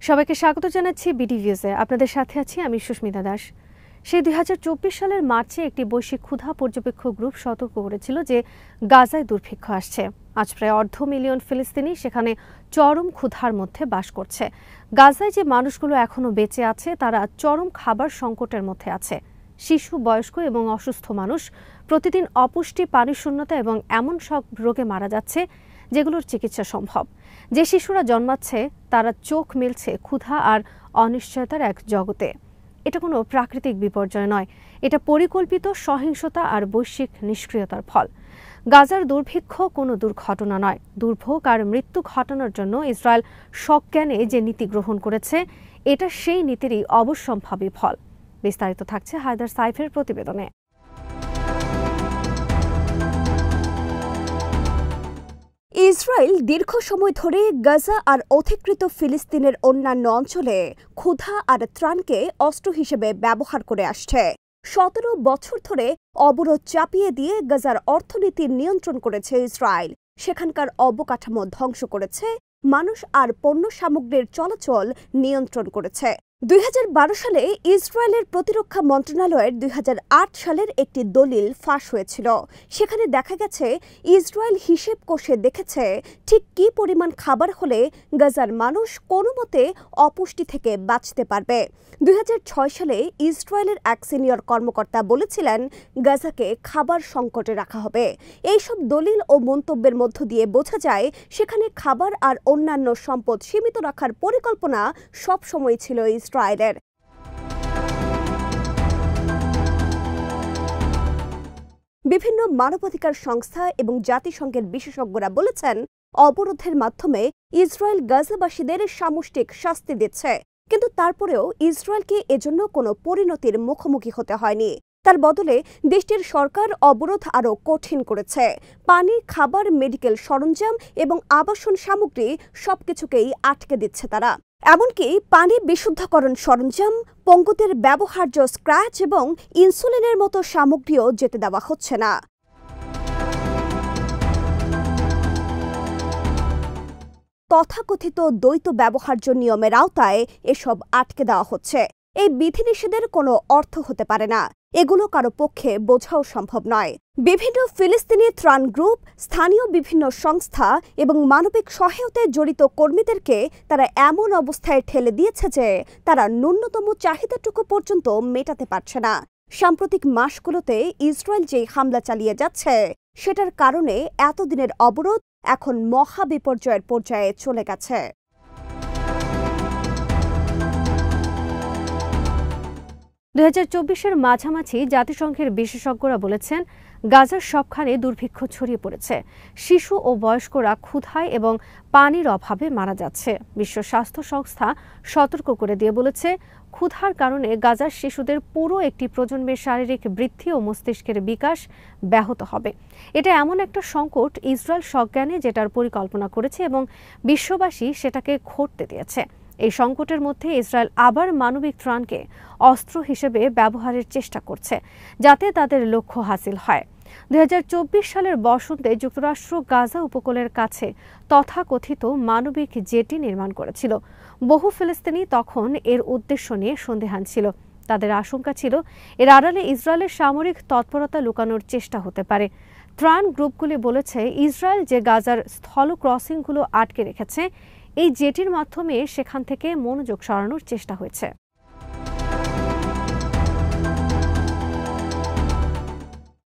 সবাইকে স্বাগত জানাচ্ছি বিডিভিউজে। আপনাদের সাথে আছি আমি সুস্মিতা দাস। সেই ২০২৪ সালের মার্চে একটি বৈশ্বিক ক্ষুধা পর্যবেক্ষক গ্রুপ সতর্ক করেছিল যে গাজায় দুর্ভিক্ষ আসছে। আজ প্রায় ৫০০,০০০ ফিলিস্তিনি সেখানে চরম ক্ষুধার মধ্যে বাস করছে। গাজায় যে মানুষগুলো এখনো বেঁচে আছে তারা চরম খাবার সংকটের মধ্যে আছে। শিশু, বয়স্ক এবং অসুস্থ মানুষ প্রতিদিন অপুষ্টি, পানিশূন্যতা এবং এমন সব রোগে মারা যাচ্ছে যেগুলোর চিকিৎসা সম্ভব। যে শিশুরা জন্মাচ্ছে তারা চোখ মেলছে ক্ষুধা আর অনিশ্চয়তার এক জগতে। এটা কোনো প্রাকৃতিক বিপর্যয় নয়, এটা পরিকল্পিত সহিংসতা আর বৈশ্বিক নিষ্ক্রিয়তার ফল। গাজার দুর্ভিক্ষ কোনো দুর্ঘটনা নয়, দুর্ভোগ আর মৃত্যু ঘটানোর জন্য ইসরায়েল সজ্ঞানে যে নীতি গ্রহণ করেছে এটা সেই নীতিরই অবশ্যম্ভাবী ফল। বিস্তারিত থাকছে হায়দার সাইফের প্রতিবেদনে। ইসরায়েল দীর্ঘ সময় ধরে গাজা আর অধিকৃত ফিলিস্তিনের অন্যান্য অঞ্চলে ক্ষুধা আর ত্রাণকে অস্ত্র হিসেবে ব্যবহার করে আসছে। ১৭ বছর ধরে অবরোধ চাপিয়ে দিয়ে গাজার অর্থনীতির নিয়ন্ত্রণ করেছে ইসরায়েল। সেখানকার অবকাঠামো ধ্বংস করেছে, মানুষ আর পণ্য সামগ্রীর চলাচল নিয়ন্ত্রণ করেছে। ২০১২ সালে ইসরায়েলের প্রতিরক্ষা মন্ত্রণালয়ের ২০০৮ সালের একটি দলিল ফাঁস হয়েছিল। সেখানে দেখা গেছে ইসরায়েল হিসেব কষে দেখেছে ঠিক কী পরিমাণ খাবার হলে গাজার মানুষ কোনো মতে অপুষ্টি থেকে বাঁচতে পারবে। ২০০৬ সালে ইসরায়েলের এক সিনিয়র কর্মকর্তা বলেছিলেন গাজাকে খাবার সংকটে রাখা হবে। এইসব দলিল ও মন্তব্যের মধ্য দিয়ে বোঝা যায় সেখানে খাবার আর অন্যান্য সম্পদ সীমিত রাখার পরিকল্পনা সবসময় ছিল ইসরায়েলের। বিভিন্ন মানবাধিকার সংস্থা এবং জাতিসংঘের বিশেষজ্ঞরা বলেছেন অবরোধের মাধ্যমে ইসরায়েল গাজাবাসীদের সামষ্টিক শাস্তি দিচ্ছে, কিন্তু তারপরেও ইসরায়েলকে এজন্য কোনো পরিণতির মুখোমুখি হতে হয়নি। তার বদলে দেশটির সরকার অবরোধ আরও কঠিন করেছে। পানি, খাবার, মেডিকেল সরঞ্জাম এবং আবাসন সামগ্রী সবকিছুকেই আটকে দিচ্ছে তারা। এমনকি পানি বিশুদ্ধকরণ সরঞ্জাম, পঙ্গুদের ব্যবহার্য স্ক্র্যাচ এবং ইনসুলিনের মতো সামগ্রীও যেতে দেওয়া হচ্ছে না। তথাকথিত দ্বৈত ব্যবহার্য নিয়মের আওতায় এসব আটকে দেওয়া হচ্ছে। এই বিধিনিষেধের কোনো অর্থ হতে পারে না, এগুলো কারো পক্ষে বোঝাও সম্ভব নয়। বিভিন্ন ফিলিস্তিনি ত্রাণ গ্রুপ, স্থানীয় বিভিন্ন সংস্থা এবং মানবিক সহায়তায় জড়িত কর্মীদেরকে তারা এমন অবস্থায় ঠেলে দিয়েছে যে তারা ন্যূনতম চাহিদাটুকু পর্যন্ত মেটাতে পারছে না। সাম্প্রতিক মাসগুলোতে ইসরায়েল যে হামলা চালিয়ে যাচ্ছে সেটার কারণে এতদিনের অবরোধ এখন মহা বিপর্যয়ের পর্যায়ে চলে গেছে। ২০২৪-এর মাঝামাঝি জাতিসংঘের বিশেষজ্ঞরা বলেছেন গাজার সবখানে দুর্ভিক্ষ ছড়িয়ে পড়েছে। শিশু ও বয়স্করা ক্ষুধায় এবং পানির অভাবে মারা যাচ্ছে। বিশ্ব স্বাস্থ্য সংস্থা সতর্ক করে দিয়ে বলেছে ক্ষুধার কারণে গাজার শিশুদের পুরো একটি প্রজন্মের শারীরিক বৃদ্ধি ও মস্তিষ্কের বিকাশ ব্যাহত হবে। এটা এমন একটা সংকট ইসরায়েল সজ্ঞানে যেটার পরিকল্পনা করেছে এবং বিশ্ববাসী সেটাকে ঘটতে দিয়েছে। এই সংকটের মধ্যে ইসরায়েল আবার মানবিক ত্রাণকে অস্ত্র হিসেবে ব্যবহারের চেষ্টা করছে যাতে তাদের লক্ষ্য হাসিল হয়। ২০২৪ সালের বসন্তে যুক্তরাষ্ট্র গাজা উপকূলের কাছে তথাকথিত মানবিক জেটি নির্মাণ করেছিল। বহু ফিলিস্তিনি তখন এর উদ্দেশ্য নিয়ে সন্দিহান ছিল। তাদের আশঙ্কা ছিল এর আড়ালে ইসরায়েলের সামরিক তৎপরতা লুকানোর চেষ্টা হতে পারে। ত্রাণ গ্রুপগুলি বলেছে ইসরায়েল যে গাজার স্থল ক্রসিংগুলো আটকে রেখেছে এই জেটির মাধ্যমে সেখান থেকে মনোযোগ সরানোর চেষ্টা হয়েছে।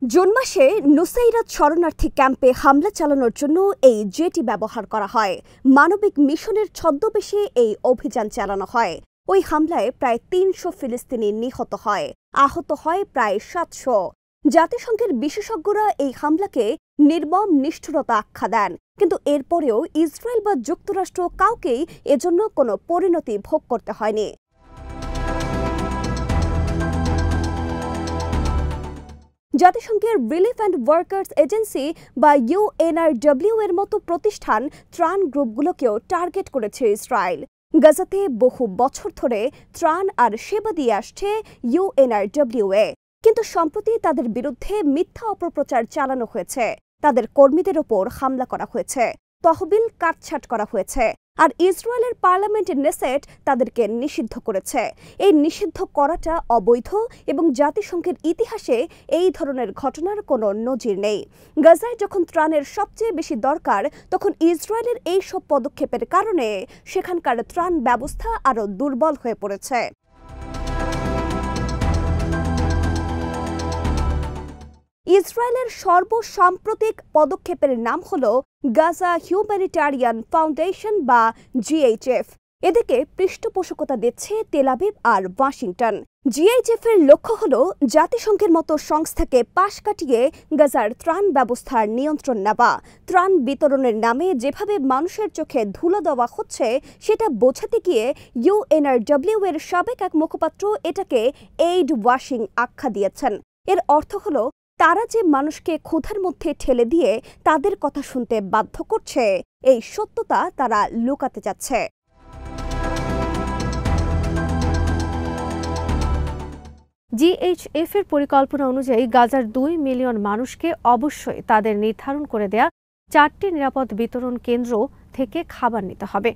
জুন মাসে নুসাইরাত শরণার্থী ক্যাম্পে হামলা চালানোর জন্য এই জেটি ব্যবহার করা হয়। মানবিক মিশনের ছদ্মবেশে এই অভিযান চালানো হয়। ওই হামলায় প্রায় ৩০০ ফিলিস্তিনি নিহত হয়, আহত হয় প্রায় ৭০০। জাতিসংঘের বিশেষজ্ঞরা এই হামলাকে নির্মম নিষ্ঠুরতা আখ্যা দেন, কিন্তু এরপরেও ইসরায়েল বা যুক্তরাষ্ট্র কাউকেই এজন্য কোনো পরিণতি ভোগ করতে হয়নি। জাতিসংঘের রিলিফ অ্যান্ড ওয়ার্কার্স এজেন্সি বা ইউএনআরডব্লিউ এর মতো প্রতিষ্ঠান ত্রাণ গ্রুপগুলোকেও টার্গেট করেছে ইসরায়েল। গাজাতে বহু বছর ধরে ত্রাণ আর সেবা দিয়ে আসছে ইউএনআরডব্লিউ এ, কিন্তু সম্প্রতি তাদের বিরুদ্ধে মিথ্যা অপপ্রচার চালানো হয়েছে। তাদের কর্মীদের ওপর হামলা করা হয়েছে, তহবিল কাটছাঁট করা হয়েছে, আর ইসরায়েলের পার্লামেন্টের নেসেট তাদেরকে নিষিদ্ধ করেছে। এই নিষিদ্ধ করাটা অবৈধ এবং জাতিসংঘের ইতিহাসে এই ধরনের ঘটনার কোনো নজির নেই। গাজায় যখন ত্রাণের সবচেয়ে বেশি দরকার তখন ইসরায়েলের এই সব পদক্ষেপের কারণে সেখানকার ত্রাণ ব্যবস্থা আরও দুর্বল হয়ে পড়েছে। ইসরায়েলের সর্বসাম্প্রতিক পদক্ষেপের নাম হল গাজা হিউম্যানিটারিয়ান ফাউন্ডেশন বা GHF। এদিকে পৃষ্ঠপোষকতা দিচ্ছে তেল আবিব আর ওয়াশিংটন। GHF এর লক্ষ্য হল জাতিসংঘের মতো সংস্থাকে পাশ কাটিয়ে গাজার ত্রাণ ব্যবস্থার নিয়ন্ত্রণ নেওয়া। ত্রাণ বিতরণের নামে যেভাবে মানুষের চোখে ধুলো দেওয়া হচ্ছে সেটা বোঝাতে গিয়ে UNRW এর সাবেক এক মুখপাত্র এটাকে এইড ওয়াশিং আখ্যা দিয়েছেন। এর অর্থ হল তারা যে মানুষকে ক্ষুধার মধ্যে ঠেলে দিয়ে তাদের কথা শুনতে বাধ্য করছে, এই সত্যতা তারা লুকাতে চাচ্ছে। GHF এর পরিকল্পনা অনুযায়ী গাজার 2 মিলিয়ন মানুষকে অবশ্যই তাদের নির্ধারণ করে দেয়া 4টি নিরাপদ বিতরণ কেন্দ্র থেকে খাবার নিতে হবে।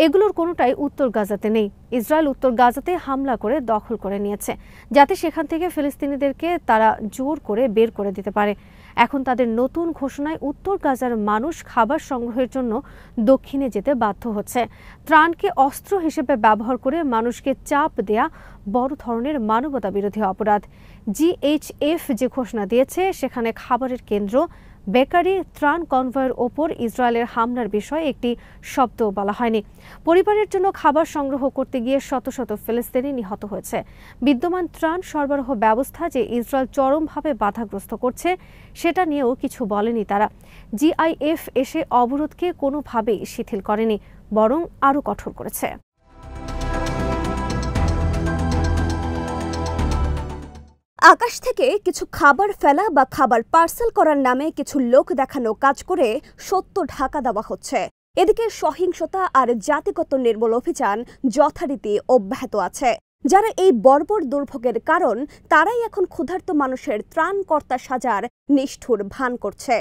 এগুলোর কোনোটাই উত্তর গাজাতে নেই। ইসরায়েল উত্তর গাজাতে হামলা করে দখল করে নিয়েছে, যাতে সেখান থেকে ফিলিস্তিনিদেরকে তারা জোর করে বের করে দিতে পারে। এখন তাদের নতুন ঘোষণায় উত্তর গাজার মানুষ খাবার সংগ্রহের জন্য দক্ষিণে যেতে বাধ্য হচ্ছে। ত্রাণকে অস্ত্র হিসেবে ব্যবহার করে মানুষকে চাপ দেয়া বড় ধরনের মানবতা বিরোধী অপরাধ। GHF যে ঘোষণা দিয়েছে সেখানে খাবারের কেন্দ্র, বেকারি, ত্রাণ কনভয়ের ওপর ইসরায়েলের হামলার বিষয়ে একটি শব্দও বলা হয়নি। পরিবারের জন্য খাবার সংগ্রহ করতে গিয়ে শত শত ফিলিস্তিনি নিহত হয়েছে। বিদ্যমান ত্রাণ সরবরাহ ব্যবস্থা যে ইসরায়েল চরমভাবে বাধাগ্রস্ত করছে সেটা নিয়েও কিছু বলেনি তারা। GIF এসে অবরোধকে কোনোভাবেই শিথিল করেনি, বরং আরও কঠোর করেছে। আকাশ থেকে কিছু খাবার ফেলা বা খাবার পার্সেল করার নামে কিছু লোক দেখানো কাজ করে সত্য ঢাকা দেওয়া হচ্ছে। এদিকে সহিংসতা আর জাতিগত নির্মূল অভিযান যথারীতি অব্যাহত আছে। যারা এই বর্বর দুর্ভোগের কারণ তারাই এখন ক্ষুধার্ত মানুষের ত্রাণকর্তা সাজার নিষ্ঠুর ভান করছে।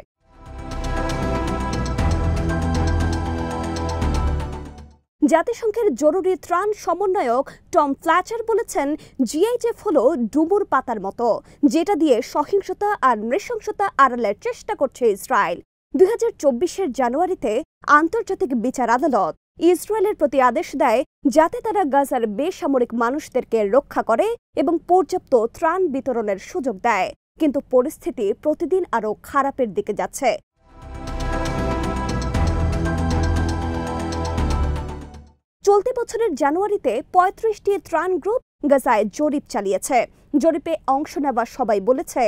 জাতিসংঘের জরুরি ত্রাণ সমন্বয়ক টম ফ্ল্যাচার বলেছেন, GHF হলো ডুমুর পাতার মতো, যেটা দিয়ে সহিংসতা আর নৃশংসতা আড়ালের চেষ্টা করছে ইসরায়েল। 2024 জানুয়ারিতে আন্তর্জাতিক বিচার আদালত ইসরায়েলের প্রতি আদেশ দেয় যাতে তারা গাজার বেসামরিক মানুষদেরকে রক্ষা করে এবং পর্যাপ্ত ত্রাণ বিতরণের সুযোগ দেয়। কিন্তু পরিস্থিতি প্রতিদিন আরও খারাপের দিকে যাচ্ছে। চলতি বছরের জানুয়ারিতে 35টি ত্রাণ গ্রুপ গাজায় জরিপ চালিয়েছে। জরিপে অংশ নেওয়া সবাই বলেছে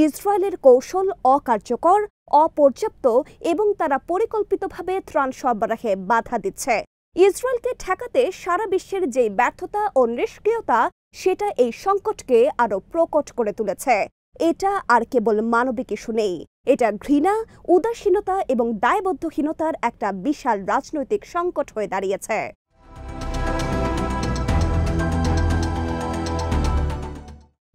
ইসরায়েলের কৌশল অকার্যকর, অপর্যাপ্ত এবং তারা পরিকল্পিতভাবে ত্রাণ সরবরাহে বাধা দিচ্ছে। ইসরায়েলকে ঠেকাতে সারা বিশ্বের যে ব্যর্থতা ও নিষ্ক্রিয়তা সেটা এই সংকটকে আরও প্রকট করে তুলেছে। এটা আর কেবল মানবিক ইস্যু নেই, এটা ঘৃণা, উদাসীনতা এবং দায়বদ্ধহীনতার একটা বিশাল রাজনৈতিক সংকট হয়ে দাঁড়িয়েছে।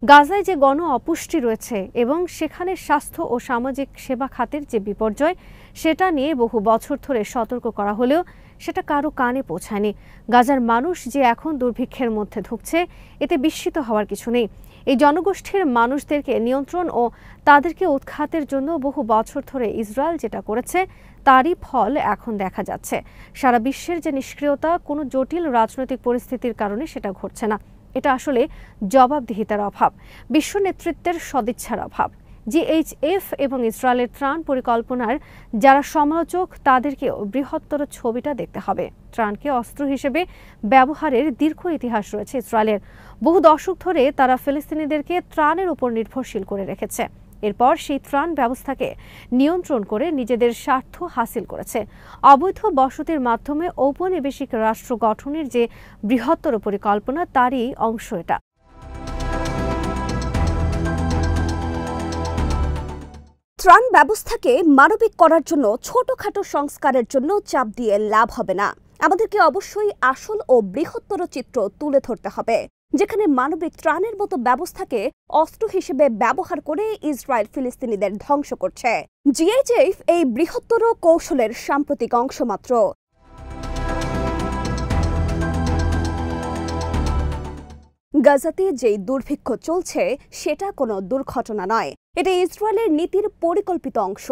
গাজায় যে গণ অপুষ্টি রয়েছে এবং সেখানে স্বাস্থ্য ও সামাজিক সেবা খাতের যে বিপর্যয় সেটা নিয়ে বহু বছর ধরে সতর্ক করা হলেও সেটা কারো কানে পৌঁছায়নি। গাজার মানুষ যে এখন দুর্ভিক্ষের মধ্যে ঢুকছে এতে বিস্মিত হওয়ার কিছু নেই। এই জনগোষ্ঠীর মানুষদেরকে নিয়ন্ত্রণ ও তাদেরকে উৎখাতের জন্য বহু বছর ধরে ইসরায়েল যেটা করেছে তারই ফল এখন দেখা যাচ্ছে। সারা বিশ্বের যে নিষ্ক্রিয়তা কোনো জটিল রাজনৈতিক পরিস্থিতির কারণে সেটা ঘটছে না, এটা আসলে জবাবদিহিতার অভাব, বিশ্ব নেতৃত্বের সদিচ্ছার অভাব। GHF এবং ইসরায়েলের ত্রাণ পরিকল্পনার যারা সমালোচক তাদেরকেও বৃহত্তর ছবিটা দেখতে হবে। ত্রাণকে অস্ত্র হিসেবে ব্যবহারের দীর্ঘ ইতিহাস রয়েছে ইসরায়েলের। বহু দশক ধরে তারা ফিলিস্তিনিদেরকে ত্রাণের উপর নির্ভরশীল করে রেখেছে। এরপর সেই ত্রাণ ব্যবস্থাকে নিয়ন্ত্রণ করে নিজেদের স্বার্থ হাসিল করেছে। অবৈধ বসতির মাধ্যমে ঔপনিবেশিক রাষ্ট্র গঠনের যে বৃহত্তর পরিকল্পনা তারই অংশ এটা। ত্রাণ ব্যবস্থাকে মানবিক করার জন্য ছোটখাটো সংস্কারের জন্য চাপ দিয়ে লাভ হবে না। আমাদেরকে অবশ্যই আসল ও বৃহত্তর চিত্র তুলে ধরতে হবে, যেখানে মানবিক ত্রাণের মতো ব্যবস্থাকে অস্ত্র হিসেবে ব্যবহার করে ইসরায়েল ফিলিস্তিনিদের ধ্বংস করছে। GHF এই বৃহত্তর কৌশলের সাম্প্রতিক অংশ মাত্র। গাজাতে যেই দুর্ভিক্ষ চলছে সেটা কোনো দুর্ঘটনা নয়, এটা ইসরায়েলের নীতির পরিকল্পিত অংশ।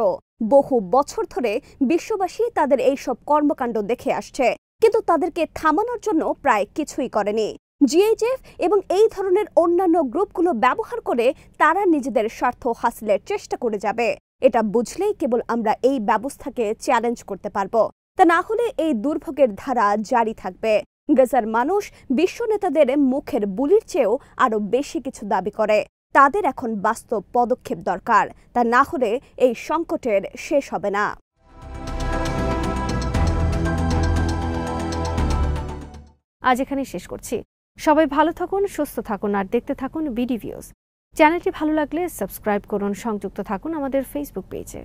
বহু বছর ধরে বিশ্ববাসী তাদের এইসব কর্মকাণ্ড দেখে আসছে, কিন্তু তাদেরকে থামানোর জন্য প্রায় কিছুই করেনি। জিএইচএফ এবং এই ধরনের অন্যান্য গ্রুপগুলো ব্যবহার করে তারা নিজেদের স্বার্থ হাসিলের চেষ্টা করে যাবে। এটা বুঝলেই কেবল আমরা এই ব্যবস্থাকে চ্যালেঞ্জ করতে পারবো, তা না হলে এই দুর্ভোগের ধারা জারি থাকবে। গাজার মানুষ বিশ্ব নেতাদের মুখের বুলির চেয়েও আরো বেশি কিছু দাবি করে। তাদের এখন বাস্তব পদক্ষেপ দরকার, তা না হলে এই সংকটের শেষ হবে না। আজ এখানেই শেষ করছি। সবাই ভালো থাকুন, সুস্থ থাকুন আর দেখতে থাকুন বিডি ভিউজ। চ্যানেলটি ভালো লাগলে সাবস্ক্রাইব করুন, সংযুক্ত থাকুন আমাদের ফেসবুক পেজে।